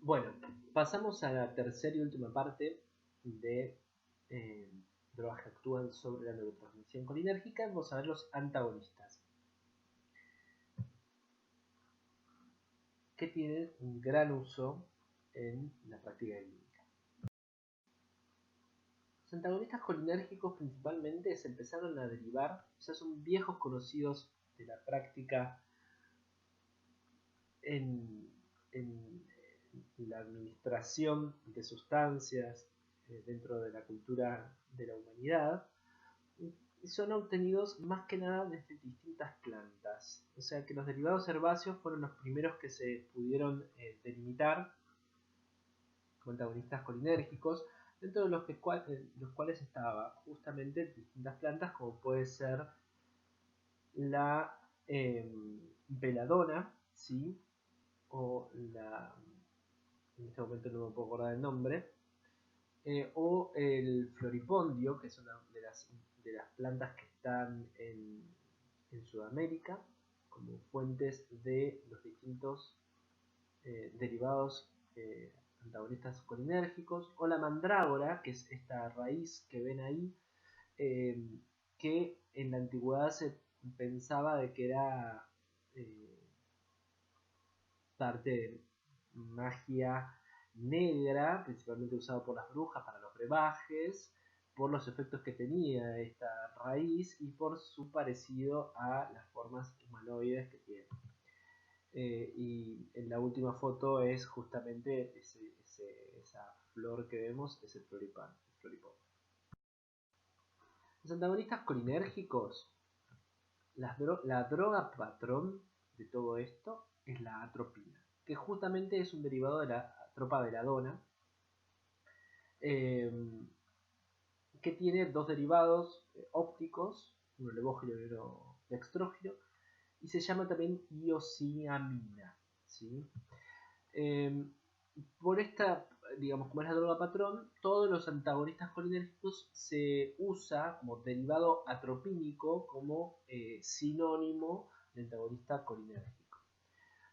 Bueno, pasamos a la tercera y última parte de drogas que actúan sobre la neurotransmisión colinérgica. Vamos a ver los antagonistas, que tienen un gran uso en la práctica clínica. Los antagonistas colinérgicos principalmente se empezaron a derivar, ya son viejos conocidos de la práctica en, en la administración de sustancias dentro de la cultura de la humanidad, y son obtenidos más que nada desde distintas plantas. O sea que los derivados herbáceos fueron los primeros que se pudieron delimitar como antagonistas colinérgicos, dentro de los cuales estaba justamente distintas plantas, como puede ser la veladona, ¿sí? O la, en este momento no me puedo acordar el nombre, o el floripondio, que es una de las plantas que están en Sudamérica, como fuentes de los distintos derivados antagonistas colinérgicos, o la mandrágora, que es esta raíz que ven ahí, eh, que en la antigüedad se pensaba de que era parte de magia negra, principalmente usado por las brujas para los brebajes, por los efectos que tenía esta raíz y por su parecido a las formas humanoides que tiene. Y en la última foto es justamente esa flor que vemos, es el floripán. Los antagonistas colinérgicos, la droga patrón de todo esto es la atropina, que justamente es un derivado de la tropaveladona, eh, que tiene dos derivados ópticos, uno levógiro y otro dextrógiro, y se llama también iosiamina, ¿sí? Eh, por esta, digamos, como es la droga patrón, todos los antagonistas colinérgicos se usa como derivado atropínico como sinónimo de antagonista colinérgico.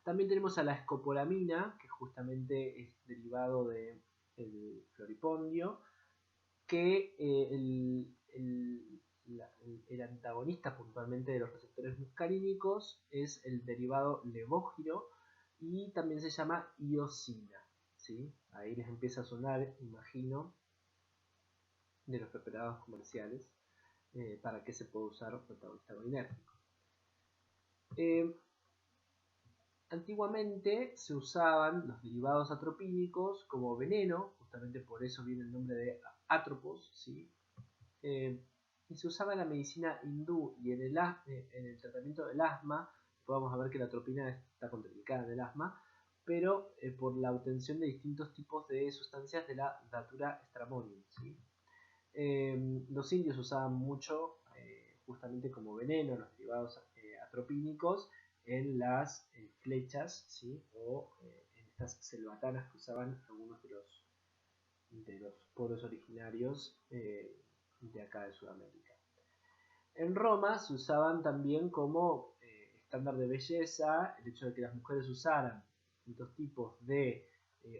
También tenemos a la escopolamina, que justamente es derivado del floripondio, que el antagonista puntualmente de los receptores muscarínicos es el derivado levógiro y también se llama iosina, ¿sí? Ahí les empieza a sonar, imagino, de los preparados comerciales para qué se puede usar un antagonista colinérgico. Antiguamente se usaban los derivados atropínicos como veneno, justamente por eso viene el nombre de atropos, ¿sí? Y se usaba en la medicina hindú y en el tratamiento del asma. Vamos a ver que la atropina está contraindicada en el asma, pero por la obtención de distintos tipos de sustancias de la Datura stramonium, ¿sí? Los indios usaban mucho justamente como veneno los derivados atropínicos en las flechas, ¿sí? O en estas selvatanas que usaban algunos de los pueblos originarios de acá de Sudamérica. En Roma se usaban también como estándar de belleza el hecho de que las mujeres usaran distintos tipos de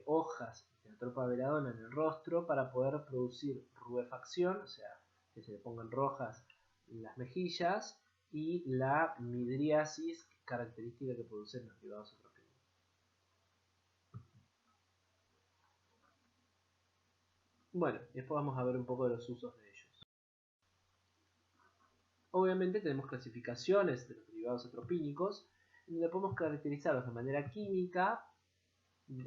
hojas de la tropa veladona en el rostro para poder producir rubefacción, o sea, que se le pongan rojas las mejillas, y la midriasis característica que producen los derivados atropínicos. Bueno, después vamos a ver un poco de los usos de ellos. Obviamente tenemos clasificaciones de los derivados atropínicos, donde podemos caracterizarlos de manera química,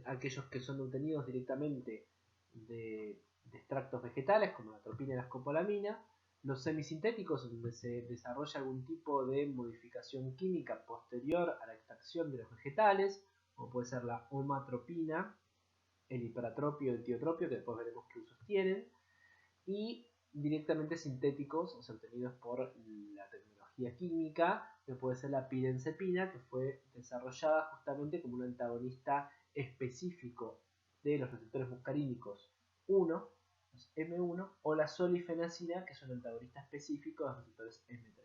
aquellos que son obtenidos directamente de extractos vegetales, como la atropina y la escopolamina, los semisintéticos, donde se desarrolla algún tipo de modificación química posterior a la extracción de los vegetales, como puede ser la homatropina, el hiperatropio y el tiotropio, que después veremos qué usos tienen, y directamente sintéticos, o sea, obtenidos por la tecnología química, que puede ser la pirenzepina, que fue desarrollada justamente como un antagonista específico de los receptores muscarínicos 1, los M1, o la solifenacina, que es un antagonista específico de los receptores M3.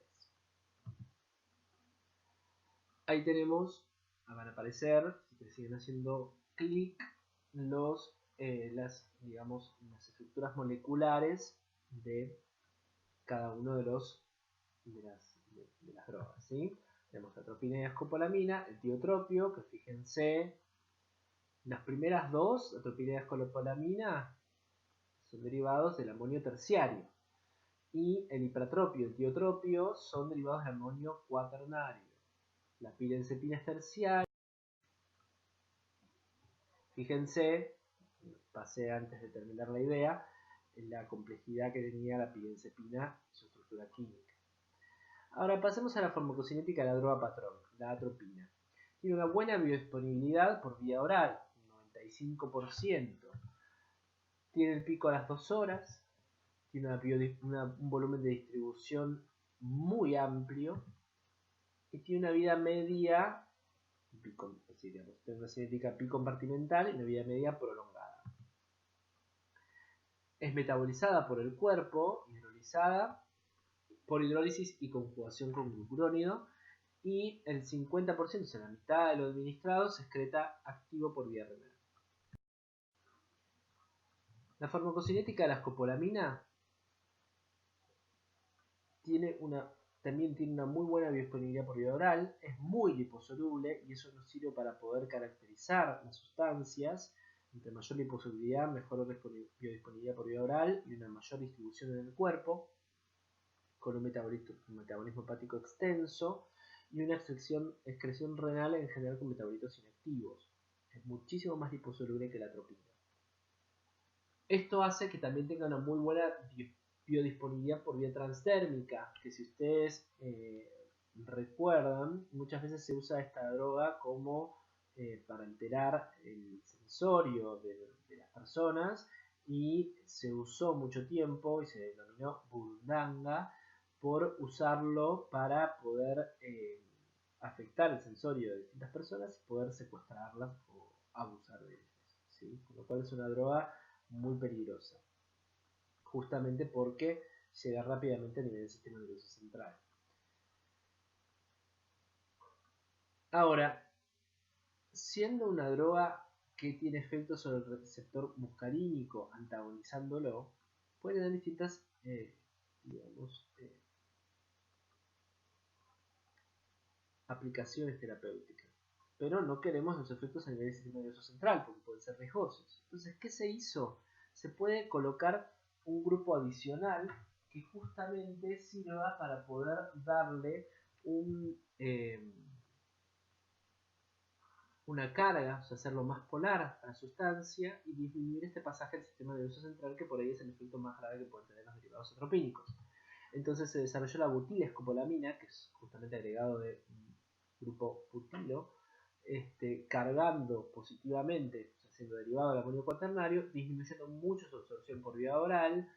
Ahí tenemos, van a aparecer, si te siguen haciendo clic, digamos, las estructuras moleculares de cada uno de las drogas, ¿sí? Tenemos atropina y escopolamina, el tiotropio, que fíjense, las primeras dos, atropina y escopolamina, son derivados del amonio terciario. Y el hipratropio y el tiotropio son derivados del amonio cuaternario. La pirenzepina es terciaria. Fíjense, pasé antes de terminar la idea, la complejidad que tenía la pirenzepina y su estructura química. Ahora pasemos a la farmacocinética de la droga patrón, la atropina. Tiene una buena biodisponibilidad por vía oral, un 95%. Tiene el pico a las 2 horas. Tiene un volumen de distribución muy amplio. Y tiene una vida media, tiene una cinética bicompartimental y una vida media prolongada. Es metabolizada por el cuerpo, hidrolizada por hidrólisis y conjugación con glucurónido, y el 50%, o sea, la mitad de lo administrado, se excreta activo por vía renal. La farmacocinética de la escopolamina también tiene una muy buena biodisponibilidad por vía oral, es muy liposoluble y eso nos sirve para poder caracterizar las sustancias. Entre mayor liposolubilidad, mejor biodisponibilidad por vía oral y una mayor distribución en el cuerpo, con un metabolismo hepático extenso y una excreción renal en general con metabolitos inactivos. Es muchísimo más liposoluble que la atropina. Esto hace que también tenga una muy buena biodisponibilidad por vía transdérmica, que si ustedes recuerdan, muchas veces se usa esta droga como para alterar el sensorio de las personas, y se usó mucho tiempo y se denominó burundanga por usarlo para poder afectar el sensorio de distintas personas y poder secuestrarlas o abusar de ellas, ¿sí? Con lo cual es una droga muy peligrosa, justamente porque llega rápidamente a nivel del sistema nervioso central. Ahora, siendo una droga que tiene efectos sobre el receptor muscarínico, antagonizándolo, puede tener distintas, aplicaciones terapéuticas. Pero no queremos los efectos a nivel del sistema nervioso central, porque pueden ser riesgosos. Entonces, ¿qué se hizo? Se puede colocar un grupo adicional que justamente sirva para poder darle una carga, o sea, hacerlo más polar a la sustancia y disminuir este pasaje del sistema nervioso central, que por ahí es el efecto más grave que pueden tener los derivados atropínicos. Entonces se desarrolló la butilescopolamina, que es justamente agregado de grupo butilo, cargando positivamente, o sea, siendo derivado del amonio cuaternario, disminuyendo mucho su absorción por vía oral,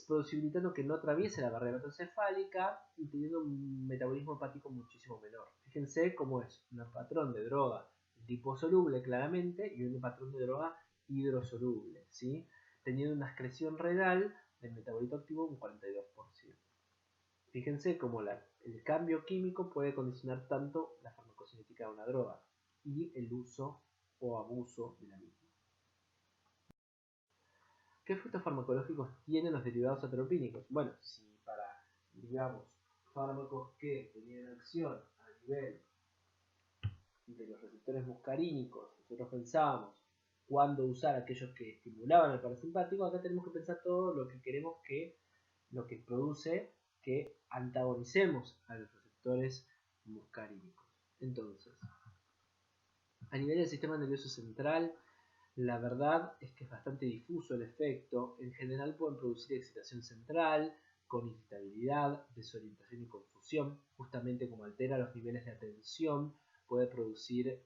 posibilitando que no atraviese la barrera hematoencefálica y teniendo un metabolismo hepático muchísimo menor. Fíjense cómo es un patrón de droga liposoluble claramente y un patrón de droga hidrosoluble, ¿sí? Teniendo una excreción renal del metabolito activo un 42%. Fíjense cómo el cambio químico puede condicionar tanto la farmacocinética de una droga y el uso o abuso de la misma. ¿Qué efectos farmacológicos tienen los derivados atropínicos? Bueno, si para, digamos, fármacos que tenían acción a nivel de los receptores muscarínicos, nosotros pensábamos cuándo usar aquellos que estimulaban el parasimpático, acá tenemos que pensar todo lo que queremos lo que produce que antagonicemos a los receptores muscarínicos. Entonces, a nivel del sistema nervioso central, la verdad es que es bastante difuso el efecto. En general pueden producir excitación central, con irritabilidad, desorientación y confusión, justamente como altera los niveles de atención, puede producir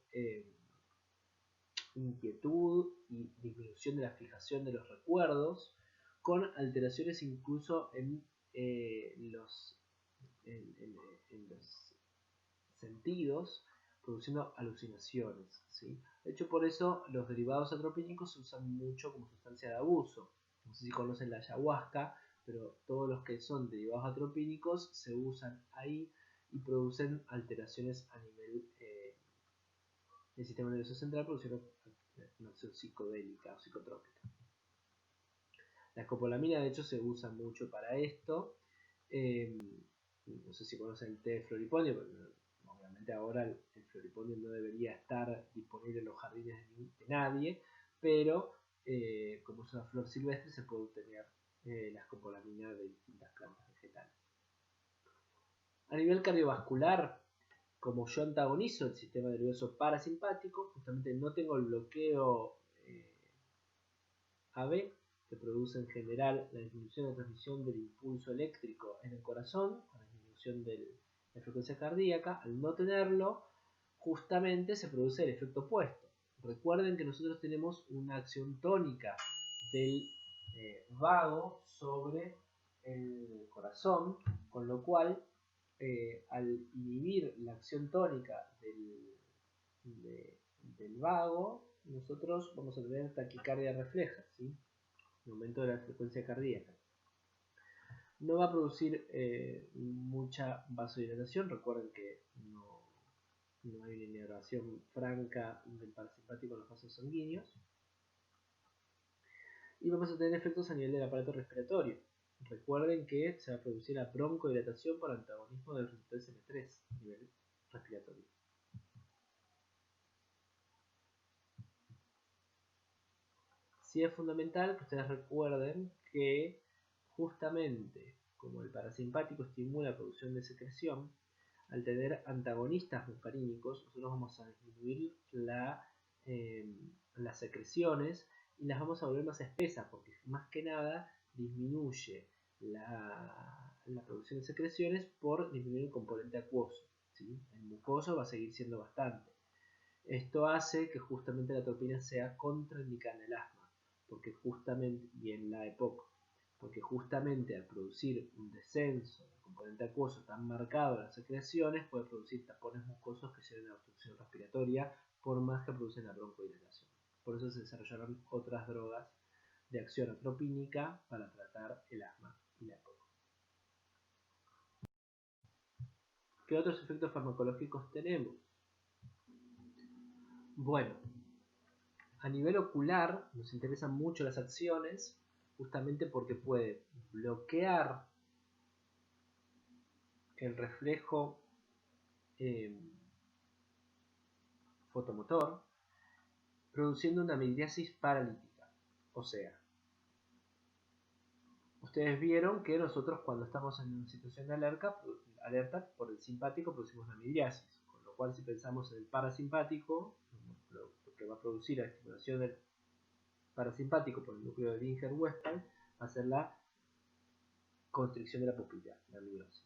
inquietud y disminución de la fijación de los recuerdos, con alteraciones incluso en los sentidos, produciendo alucinaciones, ¿sí? De hecho, por eso los derivados atropínicos se usan mucho como sustancia de abuso. No sé si conocen la ayahuasca, pero todos los que son derivados atropínicos se usan ahí y producen alteraciones a nivel del sistema nervioso central, produciendo una acción psicodélica o psicotrópica. La escopolamina de hecho se usa mucho para esto. No sé si conocen el té de floripondio, pero obviamente ahora el floripondio no debería estar disponible en los jardines de nadie, pero como es una flor silvestre se puede obtener la escopolamina de distintas plantas vegetales. A nivel cardiovascular, como yo antagonizo el sistema nervioso parasimpático, justamente no tengo el bloqueo AB, que produce en general la disminución de transmisión del impulso eléctrico en el corazón, la disminución de la frecuencia cardíaca. Al no tenerlo, justamente se produce el efecto opuesto. Recuerden que nosotros tenemos una acción tónica del vago sobre el corazón, con lo cual al inhibir la acción tónica del vago, nosotros vamos a tener taquicardia refleja, ¿sí? El aumento de la frecuencia cardíaca. No va a producir mucha vasodilatación. Recuerden que no hay una inervación franca del parasimpático en los vasos sanguíneos. Y vamos a tener efectos a nivel del aparato respiratorio. Recuerden que se va a producir la broncodilatación por antagonismo del receptor SM3 a nivel respiratorio. Sí es fundamental que ustedes recuerden que justamente como el parasimpático estimula la producción de secreción, al tener antagonistas muscarínicos, nosotros vamos a disminuir las secreciones y las vamos a volver más espesas, porque más que nada disminuye la producción de secreciones por disminuir el componente acuoso, ¿sí? El mucoso va a seguir siendo bastante. Esto hace que justamente la atropina sea contraindicada en el asma, porque justamente, y en la EPOC, porque justamente al producir un descenso del componente acuoso tan marcado en las secreciones, puede producir tapones mucosos que lleven a la obstrucción respiratoria, por más que producen la broncodilatación. Por eso se desarrollaron otras drogas de acción atropínica para tratar el asma y la EPOC. ¿Qué otros efectos farmacológicos tenemos? Bueno, a nivel ocular nos interesan mucho las acciones, justamente porque puede bloquear el reflejo fotomotor, produciendo una midriasis paralítica. O sea, ustedes vieron que nosotros cuando estamos en una situación de alerta por el simpático producimos la midriasis, con lo cual si pensamos en el parasimpático, lo que va a producir la estimulación del parasimpático por el núcleo de Dinger-Westphal va a ser la constricción de la pupila, la miosis.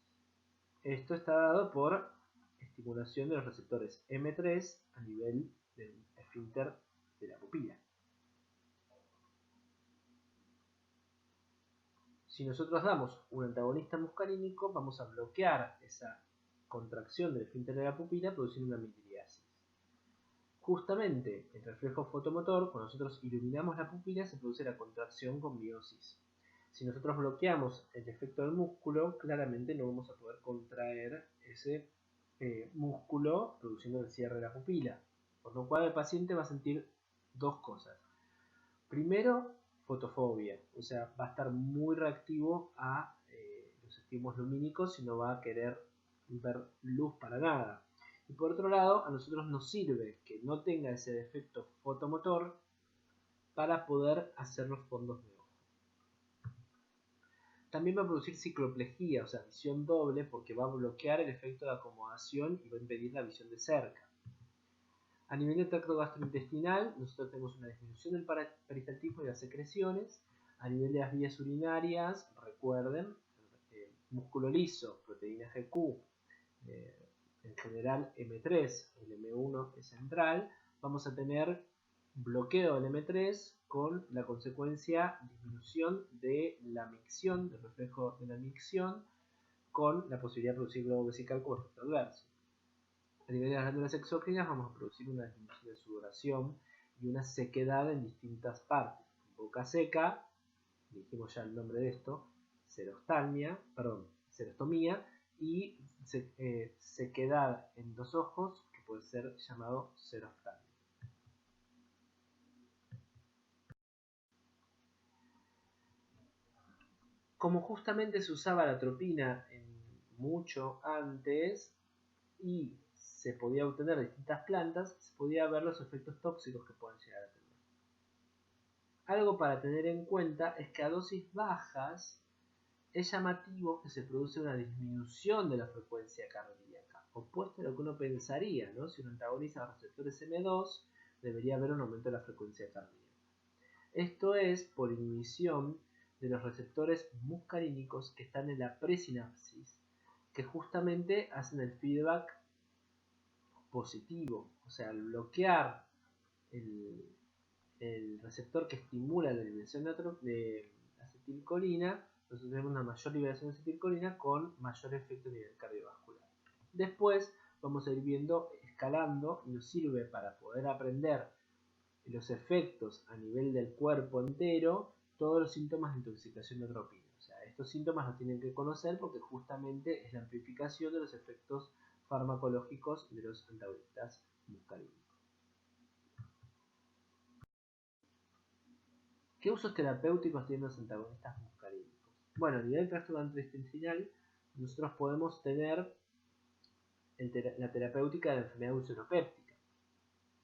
Esto está dado por estimulación de los receptores M3 a nivel del esfínter de la pupila. Si nosotros damos un antagonista muscarínico, vamos a bloquear esa contracción del esfínter de la pupila produciendo una midriasis. Justamente el reflejo fotomotor, cuando nosotros iluminamos la pupila, se produce la contracción con miosis. Si nosotros bloqueamos el efecto del músculo, claramente no vamos a poder contraer ese músculo produciendo el cierre de la pupila. Por lo cual el paciente va a sentir dos cosas. Primero, fotofobia, o sea, va a estar muy reactivo a los estímulos lumínicos y no va a querer ver luz para nada. Y por otro lado, a nosotros nos sirve que no tenga ese defecto fotomotor para poder hacer los fondos de ojo. También va a producir cicloplejía, o sea, visión doble, porque va a bloquear el efecto de acomodación y va a impedir la visión de cerca. A nivel del tracto gastrointestinal, nosotros tenemos una disminución del peristaltismo y las secreciones. A nivel de las vías urinarias, recuerden, músculo liso, proteína GQ, en general M3, el M1 es central, vamos a tener bloqueo del M3 con la consecuencia disminución de la micción, del reflejo de la micción, con la posibilidad de producir globo vesical como efecto adverso. A nivel de las glándulas exógenas vamos a producir una disminución de sudoración y una sequedad en distintas partes. Boca seca, dijimos ya el nombre de esto, serostomía y sequedad en los ojos, que puede ser llamado seroftalmia. como justamente se usaba la atropina mucho antes y se podía obtener de distintas plantas, se podía ver los efectos tóxicos que pueden llegar a tener. Algo para tener en cuenta es que a dosis bajas es llamativo que se produce una disminución de la frecuencia cardíaca, opuesto a lo que uno pensaría, ¿no? Si uno antagoniza los receptores M2, debería haber un aumento de la frecuencia cardíaca. Esto es por inhibición de los receptores muscarínicos que están en la presinapsis, que justamente hacen el feedback positivo, o sea, al bloquear el receptor que estimula la liberación de acetilcolina, nosotros tenemos una mayor liberación de acetilcolina con mayor efecto a nivel cardiovascular. Después vamos a ir viendo, escalando, y nos sirve para poder aprender los efectos a nivel del cuerpo entero, todos los síntomas de intoxicación de atropina. O sea, estos síntomas los tienen que conocer porque justamente es la amplificación de los efectos farmacológicos de los antagonistas muscarínicos. ¿Qué usos terapéuticos tienen los antagonistas muscarínicos? Bueno, a nivel gastrointestinal, nosotros podemos tener la terapéutica de la enfermedad ulceropéptica.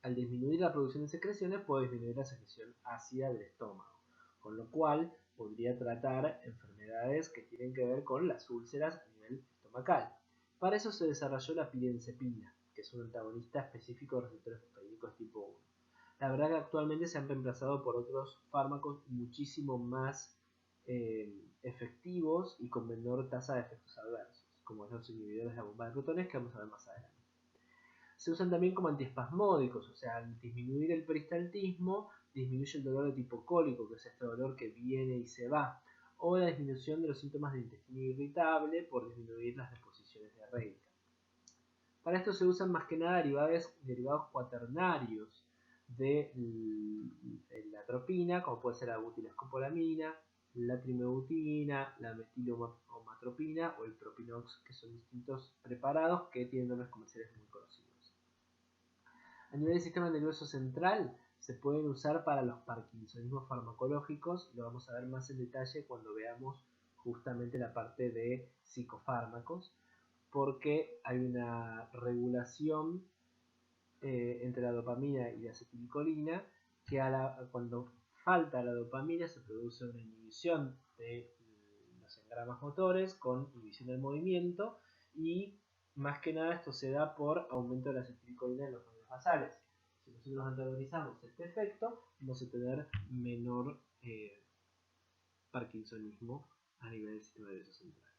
Al disminuir la producción de secreciones, puede disminuir la secreción ácida del estómago, con lo cual podría tratar enfermedades que tienen que ver con las úlceras a nivel estomacal. Para eso se desarrolló la pirencepina, que es un antagonista específico de receptores muscarínicos tipo 1. La verdad que actualmente se han reemplazado por otros fármacos muchísimo más efectivos y con menor tasa de efectos adversos, como los inhibidores de la bomba de protones que vamos a ver más adelante. Se usan también como antiespasmódicos, o sea, al disminuir el peristaltismo, disminuye el dolor de tipo cólico, que es este dolor que viene y se va, o la disminución de los síntomas de intestino irritable por disminuir las deposiciones diarreicas. Para esto se usan más que nada derivados cuaternarios de la atropina, como puede ser la butilascopolamina, la trimebutina, la metilomatropina o el propinox, que son distintos preparados que tienen nombres comerciales muy conocidos. A nivel del sistema nervioso central, se pueden usar para los parkinsonismos farmacológicos, lo vamos a ver más en detalle cuando veamos justamente la parte de psicofármacos, porque hay una regulación entre la dopamina y la acetilcolina, que cuando falta la dopamina se produce una inhibición de los engramas motores con inhibición del movimiento, y más que nada esto se da por aumento de la acetilcolina en los ganglios basales. Si nosotros antagonizamos este efecto, vamos a tener menor parkinsonismo a nivel del sistema nervioso central.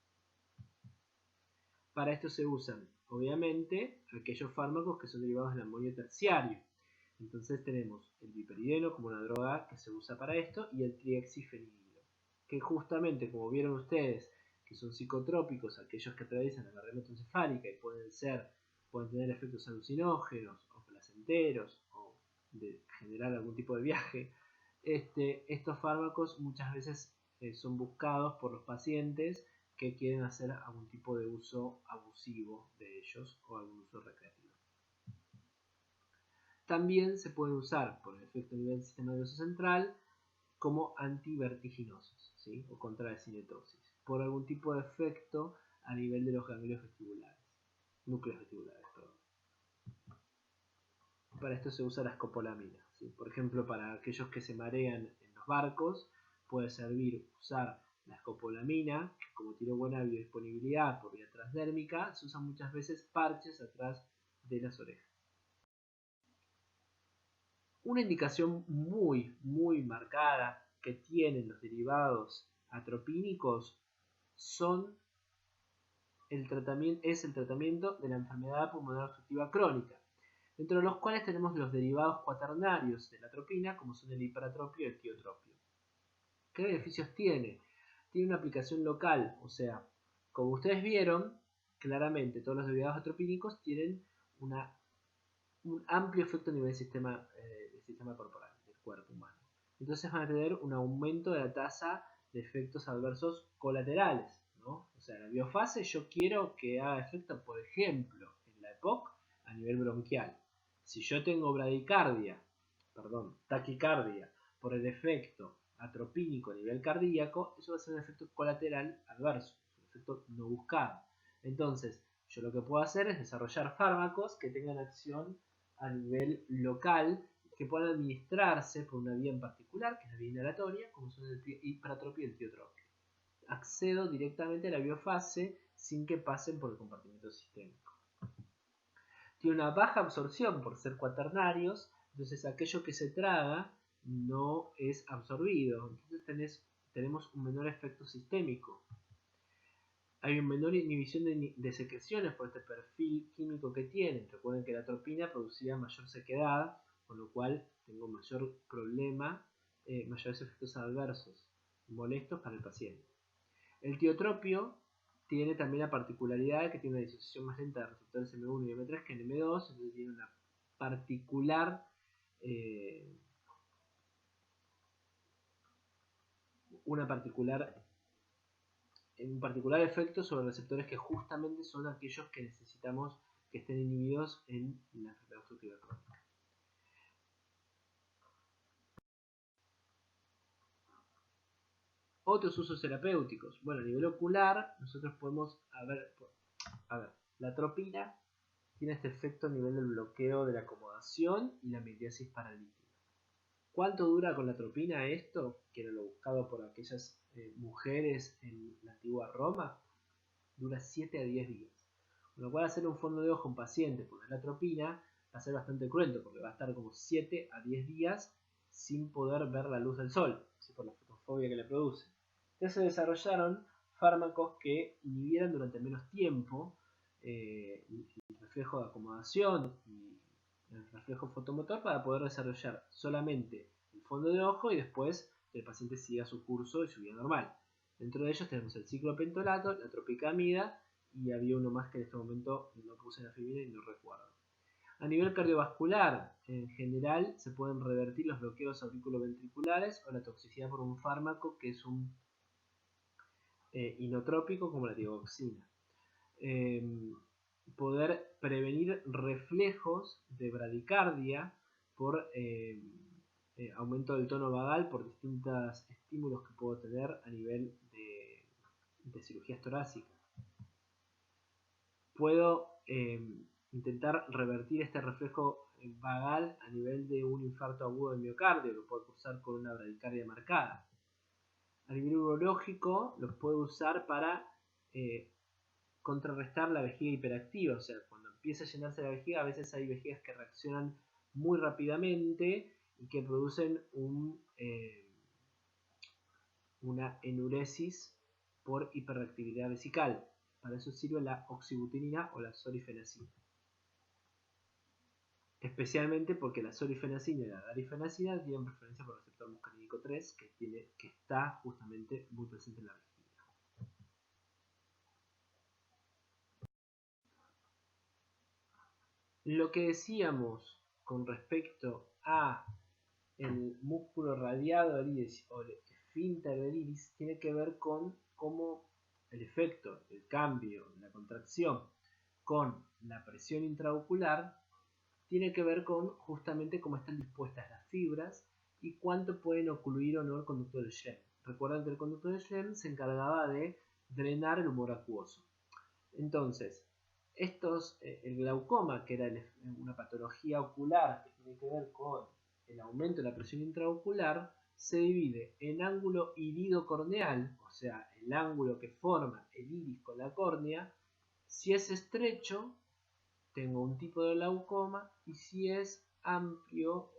Para esto se usan, obviamente, aquellos fármacos que son derivados del amonio terciario. Entonces tenemos el piperideno como una droga que se usa para esto y el triexifenidilo, que justamente, como vieron ustedes, que son psicotrópicos, aquellos que atraviesan la barrera hematoencefálica y pueden tener efectos alucinógenos o placenteros o de generar algún tipo de viaje. Estos fármacos muchas veces son buscados por los pacientes que quieren hacer algún tipo de uso abusivo de ellos o algún uso recreativo. También se pueden usar por el efecto a nivel del sistema nervioso central como antivertiginosos, ¿sí? O contra la cinetosis, por algún tipo de efecto a nivel de los ganglios vestibulares, núcleos vestibulares, perdón. Para esto se usa la escopolamina, ¿sí? Por ejemplo, para aquellos que se marean en los barcos, puede servir usar la escopolamina, que como tiene buena biodisponibilidad por vía transdérmica, se usan muchas veces parches atrás de las orejas. Una indicación muy marcada que tienen los derivados atropínicos es el tratamiento de la enfermedad pulmonar obstructiva crónica, dentro de los cuales tenemos los derivados cuaternarios de la atropina, como son el hiperatropio y el tiotropio. ¿Qué beneficios tiene? Tiene una aplicación local, o sea, como ustedes vieron, claramente todos los derivados atropínicos tienen un amplio efecto a nivel del sistema corporal, del cuerpo humano. Entonces van a tener un aumento de la tasa de efectos adversos colaterales, ¿no? O sea, la biofase yo quiero que haga efecto, por ejemplo, en la EPOC a nivel bronquial. Si yo tengo taquicardia por el efecto atropínico a nivel cardíaco, eso va a ser un efecto colateral adverso, un efecto no buscado. Entonces, yo lo que puedo hacer es desarrollar fármacos que tengan acción a nivel local, que puedan administrarse por una vía en particular, que es la vía inhalatoria, como son el hipertropio y el tiotropio. Accedo directamente a la biofase sin que pasen por el compartimento sistémico. Tiene una baja absorción por ser cuaternarios, entonces aquello que se traga no es absorbido, entonces tenemos un menor efecto sistémico. Hay una menor inhibición de secreciones por este perfil químico que tienen. Recuerden que la atropina producía mayor sequedad, con lo cual tengo mayor problema, mayores efectos adversos molestos para el paciente. El tiotropio tiene también la particularidad de que tiene una disociación más lenta de receptores M1 y M3 que en M2, entonces tiene una particular un particular efecto sobre receptores que justamente son aquellos que necesitamos que estén inhibidos en la enfermedad obstructiva crónica. Otros usos terapéuticos. Bueno, a nivel ocular, nosotros podemos la atropina tiene este efecto a nivel del bloqueo de la acomodación y la miriasis paralítica. ¿Cuánto dura con la atropina esto? Que era lo buscado por aquellas mujeres en la antigua Roma. Dura 7 a 10 días. Con lo cual hacer un fondo de ojo a un paciente por la atropina va a ser bastante cruento, porque va a estar como 7 a 10 días sin poder ver la luz del sol, ¿sí? Por la fotofobia que le produce. Entonces se desarrollaron fármacos que inhibieran durante menos tiempo el reflejo de acomodación y el reflejo fotomotor para poder desarrollar solamente el fondo de ojo y después que el paciente siga su curso y su vida normal. Dentro de ellos tenemos el ciclopentolato, la tropicamida y había uno más que en este momento no puse la fibra y no recuerdo. A nivel cardiovascular, en general se pueden revertir los bloqueos auriculoventriculares o la toxicidad por un fármaco que es un inotrópico como la digoxina. Poder prevenir reflejos de bradicardia por aumento del tono vagal por distintos estímulos que puedo tener a nivel de cirugías torácicas. Puedo intentar revertir este reflejo vagal a nivel de un infarto agudo del miocardio, lo puedo cursar con una bradicardia marcada. A nivel urológico los puedo usar para contrarrestar la vejiga hiperactiva, o sea, cuando empieza a llenarse la vejiga, a veces hay vejigas que reaccionan muy rápidamente y que producen una enuresis por hiperactividad vesical. Para eso sirve la oxibutinina o la sorifenacina. Especialmente porque la sorifenacina y la darifenacina tienen preferencia por el receptor muscarínico 3, que está justamente muy presente en la vejiga. Lo que decíamos con respecto a el músculo radiado del iris o el esfínter del iris tiene que ver con cómo el efecto, el cambio, la contracción con la presión intraocular tiene que ver con justamente cómo están dispuestas las fibras y cuánto pueden ocluir o no el conducto de Schlemm. Recuerden que el conducto de Schlemm se encargaba de drenar el humor acuoso. Entonces, el glaucoma, que era una patología ocular que tiene que ver con el aumento de la presión intraocular, se divide en ángulo iridocorneal, o sea, el ángulo que forma el iris con la córnea. Si es estrecho, tengo un tipo de glaucoma, y si es amplio,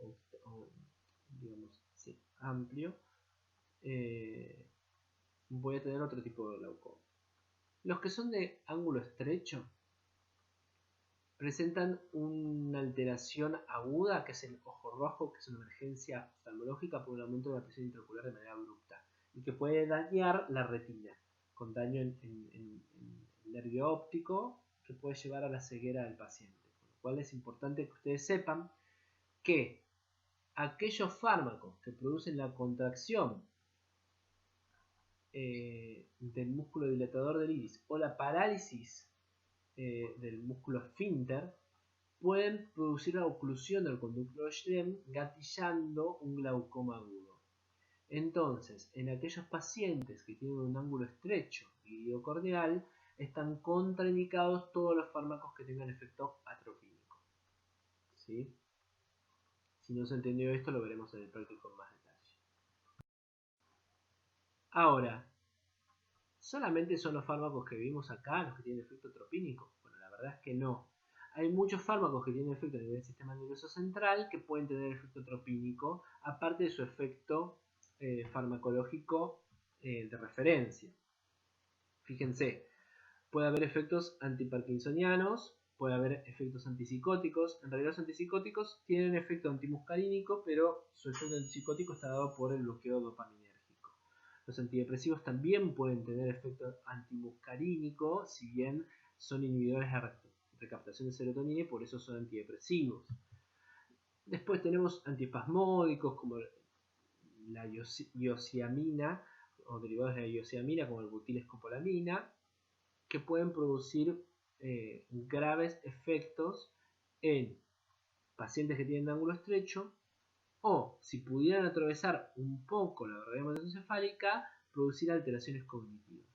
voy a tener otro tipo de glaucoma. Los que son de ángulo estrecho presentan una alteración aguda, que es el ojo rojo, que es una emergencia oftalmológica por un aumento de la presión intraocular de manera abrupta y que puede dañar la retina, con daño en el nervio óptico que puede llevar a la ceguera del paciente. Por lo cual es importante que ustedes sepan que aquellos fármacos que producen la contracción del músculo dilatador del iris o la parálisis del músculo esfínter pueden producir la oclusión del conducto de Schlemm, gatillando un glaucoma agudo. Entonces, en aquellos pacientes que tienen un ángulo estrecho iliocorneal, están contraindicados todos los fármacos que tengan efecto atropínico. ¿Sí? Si no se entendió esto, lo veremos en el práctico en más detalle. Ahora, ¿solamente son los fármacos que vimos acá los que tienen efecto atropínico? Bueno, la verdad es que no. Hay muchos fármacos que tienen efecto a nivel del sistema nervioso central que pueden tener efecto atropínico, aparte de su efecto farmacológico de referencia. Fíjense, puede haber efectos antiparkinsonianos, puede haber efectos antipsicóticos. En realidad los antipsicóticos tienen efecto antimuscarínico, pero su efecto antipsicótico está dado por el bloqueo dopaminérgico. Los antidepresivos también pueden tener efecto antimuscarínico, si bien son inhibidores de recaptación de serotonina y por eso son antidepresivos. Después tenemos antiespasmódicos como la iosiamina o derivados de la iosiamina como el butilescopolamina, que pueden producir graves efectos en pacientes que tienen ángulo estrecho, o si pudieran atravesar un poco la barrera hematocefálica, producir alteraciones cognitivas.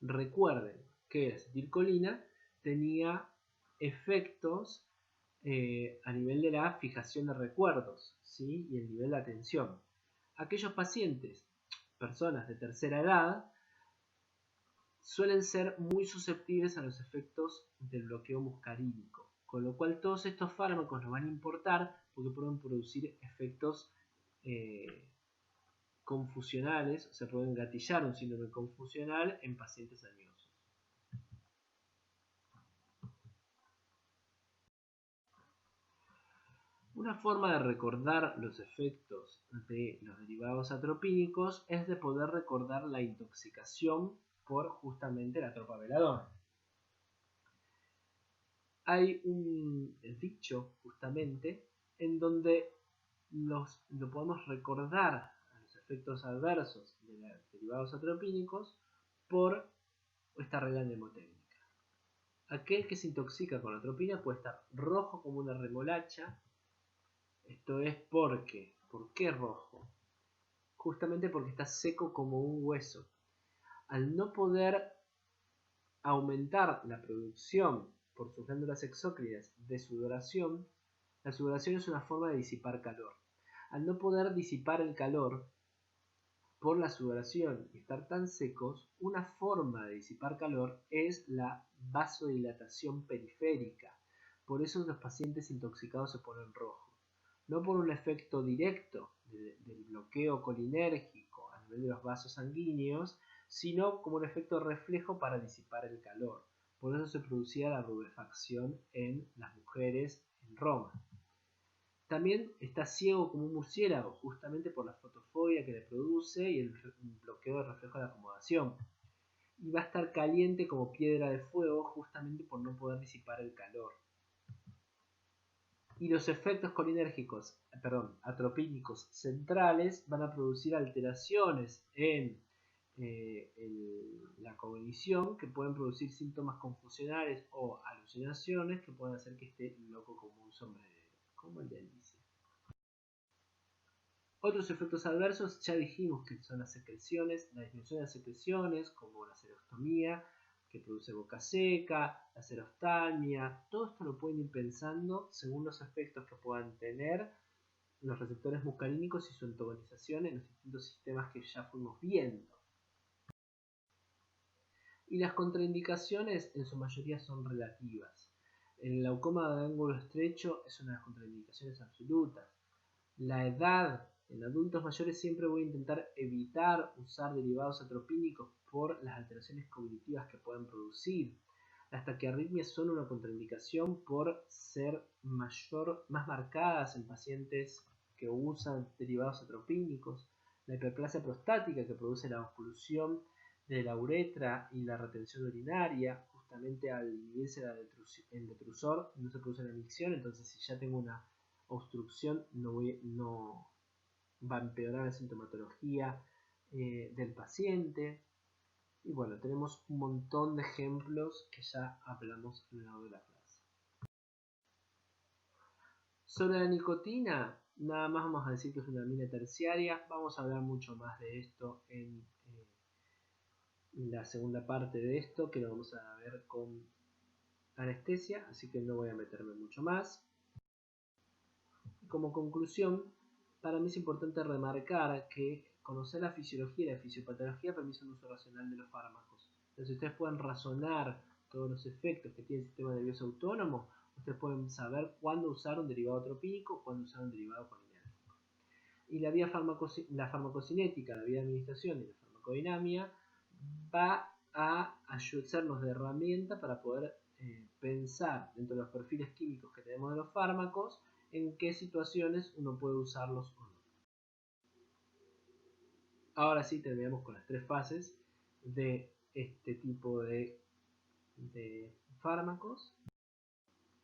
Recuerden que la acetilcolina tenía efectos a nivel de la fijación de recuerdos, ¿sí? Y el nivel de atención. Aquellos pacientes, personas de tercera edad, suelen ser muy susceptibles a los efectos del bloqueo muscarínico, con lo cual todos estos fármacos nos van a importar porque pueden producir efectos confusionales, o sea, pueden gatillar un síndrome confusional en pacientes añosos. Una forma de recordar los efectos de los derivados atropínicos es de poder recordar la intoxicación por justamente la tropaveladona. Hay un dicho justamente en donde lo podemos recordar a los efectos adversos de los derivados atropínicos por esta regla mnemotécnica. Aquel que se intoxica con atropina puede estar rojo como una remolacha. Esto es porque, ¿por qué rojo? Justamente porque está seco como un hueso. Al no poder aumentar la producción por sus glándulas exócrinas de sudoración, la sudoración es una forma de disipar calor. Al no poder disipar el calor por la sudoración y estar tan secos, una forma de disipar calor es la vasodilatación periférica. Por eso los pacientes intoxicados se ponen rojos. No por un efecto directo del bloqueo colinérgico a nivel de los vasos sanguíneos, sino como un efecto reflejo para disipar el calor. Por eso se producía la rubefacción en las mujeres en Roma. También está ciego como un murciélago, justamente por la fotofobia que le produce y el bloqueo de reflejo de acomodación. Y va a estar caliente como piedra de fuego, justamente por no poder disipar el calor. Y los efectos colinérgicos, atropínicos centrales van a producir alteraciones en la cognición que pueden producir síntomas confusionales o alucinaciones que pueden hacer que esté loco como un sombrerero, como el de Alicia. Otros efectos adversos ya dijimos que son las secreciones, la disminución de las secreciones como la serostomía, que produce boca seca, la serostalmia. Todo esto lo pueden ir pensando según los efectos que puedan tener los receptores muscarínicos y su antagonización en los distintos sistemas que ya fuimos viendo. Y las contraindicaciones en su mayoría son relativas. El glaucoma de ángulo estrecho es una de las contraindicaciones absolutas. La edad, en adultos mayores siempre voy a intentar evitar usar derivados atropínicos por las alteraciones cognitivas que pueden producir. Las taquiarritmias son una contraindicación por ser más marcadas en pacientes que usan derivados atropínicos. La hiperplasia prostática que produce la oclusión de la uretra y la retención urinaria, justamente al inhibirse el detrusor no se produce la micción, entonces si ya tengo una obstrucción no va a empeorar la sintomatología del paciente. Y bueno, tenemos un montón de ejemplos que ya hablamos a lo largo de la clase. Sobre la nicotina, Nada más vamos a decir que es una amina terciaria. Vamos a hablar mucho más de esto en la segunda parte de esto, que lo vamos a ver con anestesia, así que no voy a meterme mucho más. Como conclusión, para mí es importante remarcar que conocer la fisiología y la fisiopatología permite un uso racional de los fármacos. Entonces, ustedes pueden razonar todos los efectos que tiene el sistema nervioso autónomo. Ustedes pueden saber cuándo usar un derivado tropínico, cuándo usar un derivado colinérgico. Y la vía la farmacocinética, la vía de administración y la farmacodinamia va a hacernos de herramienta para poder pensar dentro de los perfiles químicos que tenemos de los fármacos en qué situaciones uno puede usarlos o no. Ahora sí terminamos con las 3 fases de este tipo de fármacos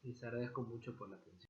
y les agradezco mucho por la atención.